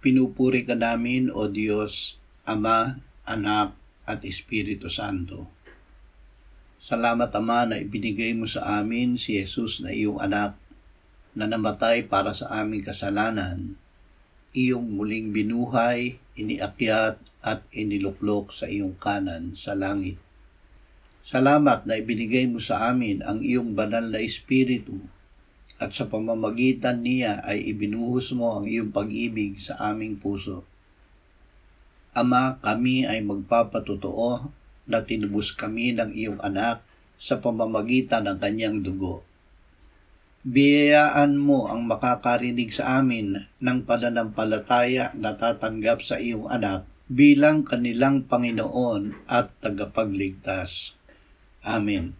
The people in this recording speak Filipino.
Pinupuri ka namin, O Diyos, Ama, Anak, at Espiritu Santo. Salamat, Ama, na ibinigay mo sa amin si Jesus na iyong anak, na namatay para sa aming kasalanan. Iyong muling binuhay, iniakyat, at iniluklok sa iyong kanan sa langit. Salamat na ibinigay mo sa amin ang iyong banal na Espiritu, at sa pamamagitan niya ay ibinuhos mo ang iyong pag-ibig sa aming puso. Ama, kami ay magpapatotoo na tinubos kami ng iyong anak sa pamamagitan ng kanyang dugo. Biyayaan mo ang makakarinig sa amin ng pananampalataya na tatanggap sa iyong anak bilang kanilang Panginoon at tagapagligtas. Amen.